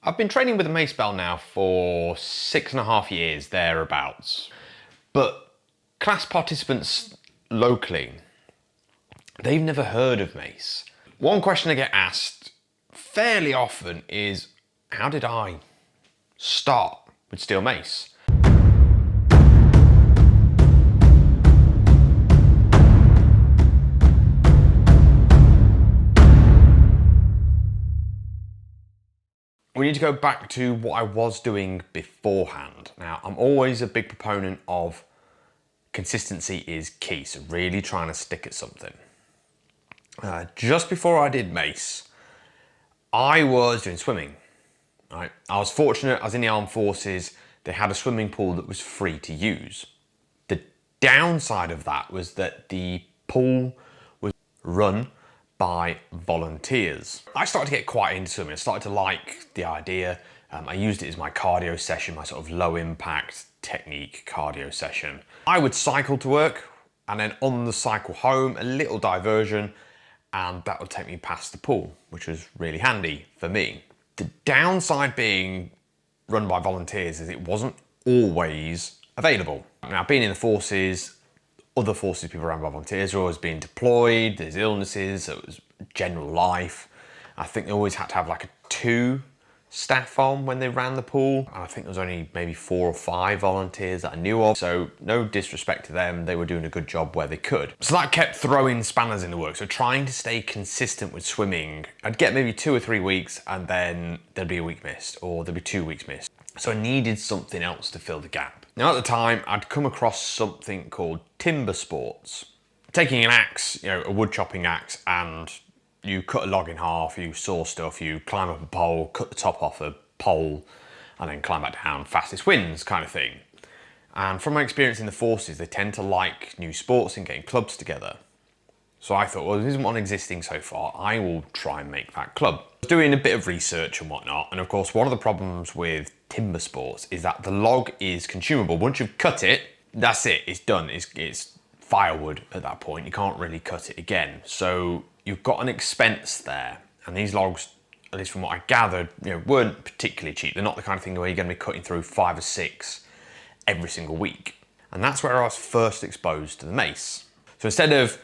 I've been training with a Macebell now for 6.5 years, thereabouts. But class participants locally, they've never heard of mace. One question I get asked fairly often is, how did I start with steel mace? We need to go back to what I was doing beforehand. Now, I'm always a big proponent of consistency is key, so really trying to stick at something. Just before I did mace, I was doing swimming. Right? I was fortunate, I was in the armed forces, they had a swimming pool that was free to use. The downside of that was that the pool was run by volunteers. I started to get quite into swimming. I started to like the idea. I used it as my cardio session, my sort of low impact technique cardio session. I would cycle to work and then on the cycle home, a little diversion, and that would take me past the pool, which was really handy for me. The downside being run by volunteers is it wasn't always available. Now, being in the forces, other forces people run by volunteers are always being deployed, there's illnesses, so it was general life. I think they always had to have like a 2 staff on when they ran the pool. And I think there was only maybe 4 or 5 volunteers that I knew of. So no disrespect to them, they were doing a good job where they could. So that kept throwing spanners in the works. So trying to stay consistent with swimming, I'd get maybe 2 or 3 weeks and then there'd be a week missed or there'd be 2 weeks missed. So I needed something else to fill the gap. Now at the time, I'd come across something called timber sports. Taking an axe, a wood chopping axe, and you cut a log in half, you saw stuff, you climb up a pole, cut the top off a pole, and then climb back down, fastest wins kind of thing. And from my experience in the forces, they tend to like new sports and getting clubs together. So I thought, well, there isn't one existing so far, I will try and make that club. I was doing a bit of research and whatnot, and of course, one of the problems with timber sports is that the log is consumable. Once you've cut it, that's it, it's done. It's firewood at that point, you can't really cut it again. So you've got an expense there, and these logs, at least from what I gathered, weren't particularly cheap. They're not the kind of thing where you're going to be cutting through 5 or 6 every single week. And that's where I was first exposed to the mace. So instead of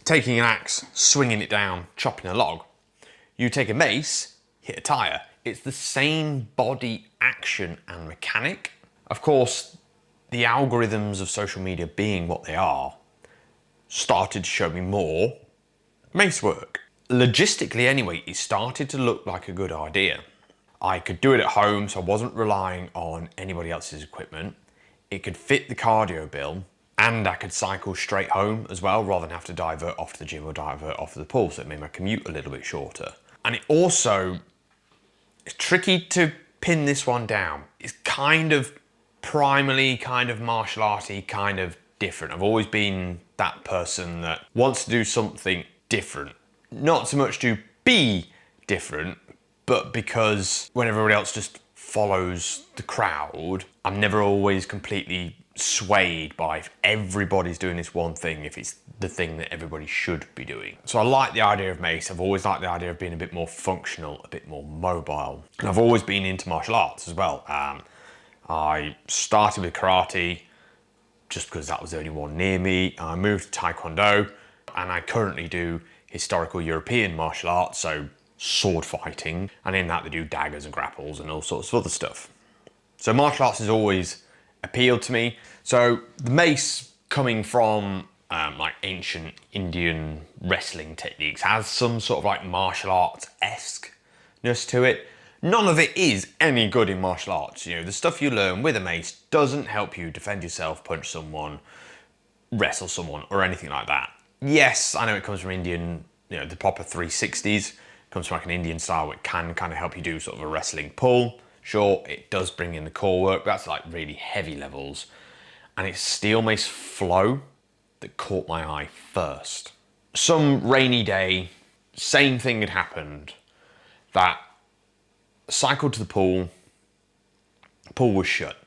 taking an axe, swinging it down, chopping a log, you take a mace, hit a tire. It's the same body action and mechanic. Of course, the algorithms of social media being what they are, started to show me more mace work. Logistically anyway, it started to look like a good idea. I could do it at home, so I wasn't relying on anybody else's equipment. It could fit the cardio bill, and I could cycle straight home as well, rather than have to divert off to the gym or divert off to the pool, so it made my commute a little bit shorter. And it also, it's tricky to pin this one down. It's kind of primarily kind of martial arty, kind of different. I've always been that person that wants to do something different. Not so much to be different, but because when everybody else just follows the crowd, I'm never always completely swayed by if everybody's doing this one thing, if it's the thing that everybody should be doing. So I like the idea of mace. I've always liked the idea of being a bit more functional, a bit more mobile. And I've always been into martial arts as well. I started with karate just because that was the only one near me. I moved to Taekwondo, and I currently do historical European martial arts, so sword fighting, and in that they do daggers and grapples and all sorts of other stuff. So martial arts has always appealed to me. So the mace, coming from like ancient Indian wrestling techniques, has some sort of like martial arts-esque-ness to it. None of it is any good in martial arts. The stuff you learn with a mace doesn't help you defend yourself, punch someone, wrestle someone, or anything like that. Yes, I know it comes from Indian, the proper 360s, comes from like an Indian style, it can kind of help you do sort of a wrestling pull. Sure, it does bring in the core work, but that's like really heavy levels. And it's steel mace flow that caught my eye first. Some rainy day, same thing had happened, that cycled to the pool was shut.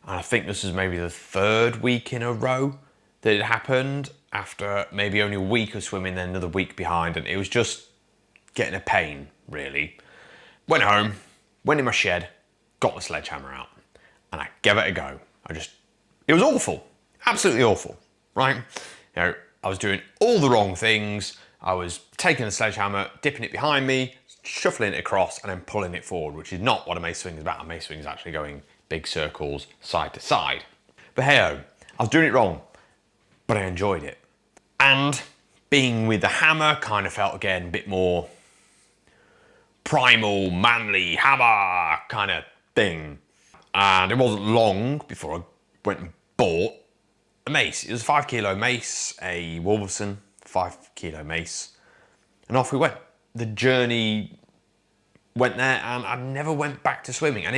And I think this was maybe the 3rd week in a row that it happened, after maybe only a week of swimming, then another week behind, and it was just getting a pain, really. Went home, Went in my shed, got the sledgehammer out, and I gave it a go. It was awful, absolutely awful, right? I was doing all the wrong things. I was taking the sledgehammer, dipping it behind me, shuffling it across, and then pulling it forward, which is not what a mace swing is about. A mace swing is actually going big circles, side to side. But hey-oh, I was doing it wrong, but I enjoyed it. And being with the hammer kind of felt, again, a bit more primal, manly, hammer kind of thing. And it wasn't long before I went and bought a mace. It was a 5 kilo mace, a Wolverson 5 kilo mace, and off we went. The journey went there, and I never went back to swimming. I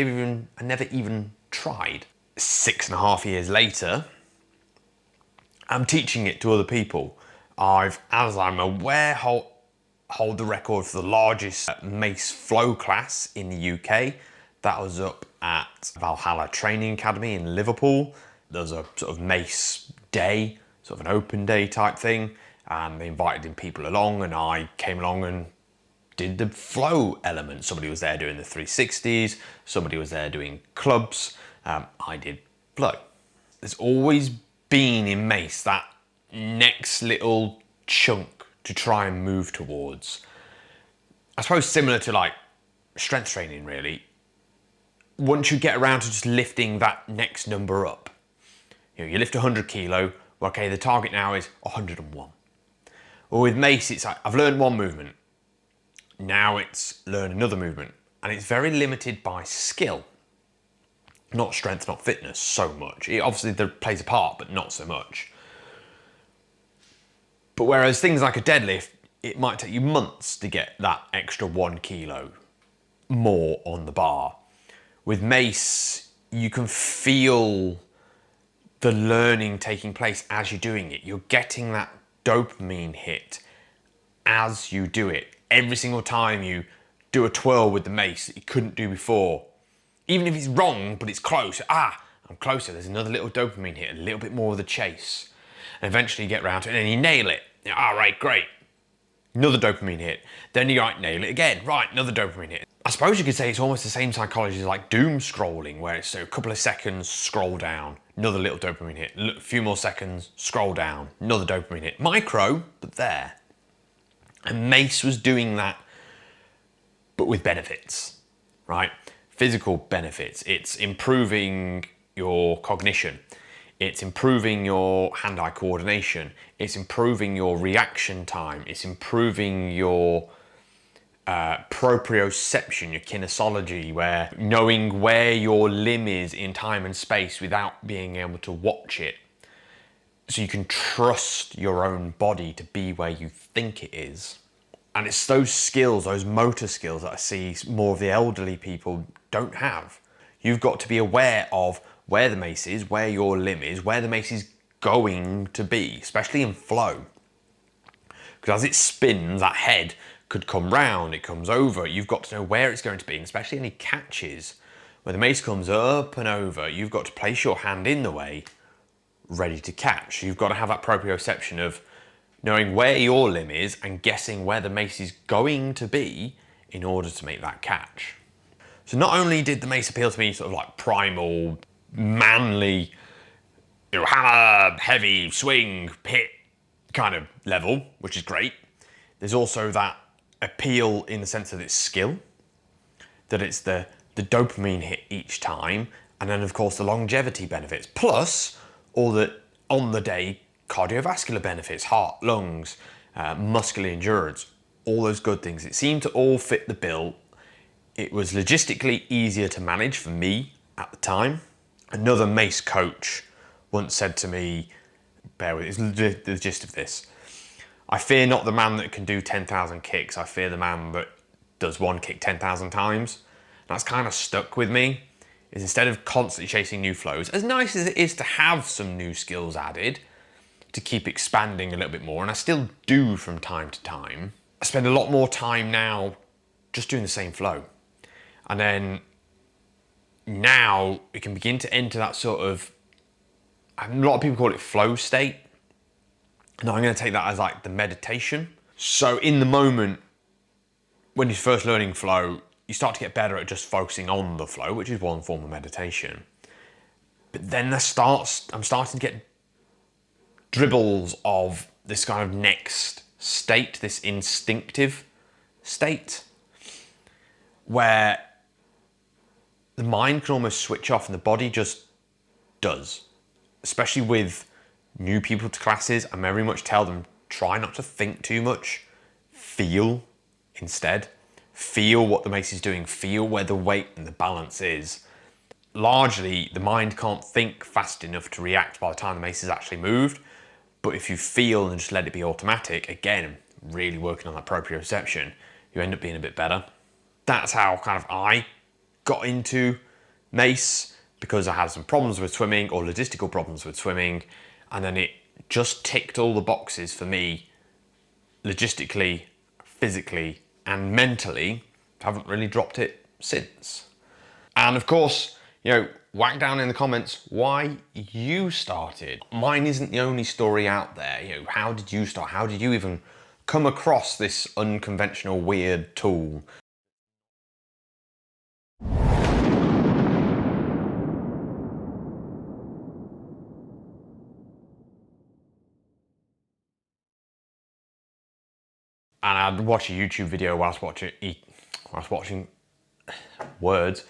never even tried. 6.5 years later, I'm teaching it to other people. As I'm aware, hold the record for the largest mace flow class in the UK. That was up at Valhalla Training Academy in Liverpool. There's a sort of mace day, sort of an open day type thing, and they invited in people along, and I came along and did the flow element. Somebody was there doing the 360s, somebody was there doing clubs, I did flow. There's always been in mace that next little chunk to try and move towards. I suppose similar to like strength training really. Once you get around to just lifting that next number up, you lift 100 kilo, okay, the target now is 101. Well, with mace, it's like, I've learned one movement. Now it's learn another movement. And it's very limited by skill. Not strength, not fitness so much. It obviously plays a part, but not so much. But whereas things like a deadlift, it might take you months to get that extra 1 kilo more on the bar. With mace, you can feel the learning taking place as you're doing it. You're getting that dopamine hit as you do it. Every single time you do a twirl with the mace that you couldn't do before, even if it's wrong, but it's close. I'm closer. There's another little dopamine hit, a little bit more of the chase. And eventually you get around to it and then you nail it. Right, great. Another dopamine hit. Then you nail it again. Right, another dopamine hit. I suppose you could say it's almost the same psychology as like doom scrolling, where it's a couple of seconds, scroll down, another little dopamine hit, a few more seconds, scroll down, another dopamine hit. Micro, but there. And mace was doing that, but with benefits, right? Physical benefits. It's improving your cognition. It's improving your hand-eye coordination. It's improving your reaction time. It's improving your proprioception, your kinesiology, where knowing where your limb is in time and space without being able to watch it. So you can trust your own body to be where you think it is. And it's those skills, those motor skills that I see more of the elderly people don't have. You've got to be aware of where the mace is, where your limb is, where the mace is going to be, especially in flow. Because as it spins, that head could come round, it comes over. You've got to know where it's going to be, and especially any catches. Where the mace comes up and over, you've got to place your hand in the way, ready to catch. You've got to have that proprioception of knowing where your limb is and guessing where the mace is going to be in order to make that catch. So not only did the mace appeal to me sort of like primal, manly, hammer, heavy, swing, hit kind of level, which is great. There's also that appeal in the sense that it's skill, that it's the dopamine hit each time, and then of course the longevity benefits, plus all the on the day cardiovascular benefits, heart, lungs, muscular endurance, all those good things. It seemed to all fit the bill. It was logistically easier to manage for me at the time. Another mace coach once said to me, bear with it, it's the gist of this. I fear not the man that can do 10,000 kicks. I fear the man that does one kick 10,000 times. That's kind of stuck with me, is instead of constantly chasing new flows, as nice as it is to have some new skills added, to keep expanding a little bit more, and I still do from time to time, I spend a lot more time now just doing the same flow. And then now we can begin to enter that sort of, a lot of people call it flow state. Now I'm going to take that as like the meditation. So in the moment, when you're first learning flow, you start to get better at just focusing on the flow, which is one form of meditation. But then I'm starting to get dribbles of this kind of next state, this instinctive state, where the mind can almost switch off and the body just does. Especially with new people to classes, I very much tell them, try not to think too much, feel instead. Feel what the mace is doing, feel where the weight and the balance is. Largely, the mind can't think fast enough to react by the time the mace is actually moved, but if you feel and just let it be automatic, again, really working on that proprioception, you end up being a bit better. That's how kind of I got into mace, because I had some problems with swimming or logistical problems with swimming, and then it just ticked all the boxes for me logistically, physically, and mentally. I haven't really dropped it since. And of course, you know, whack down in the comments why you started. Mine isn't the only story out there. You know, how did you start? How did you even come across this unconventional, weird tool? And I'd watch a YouTube video whilst watching words.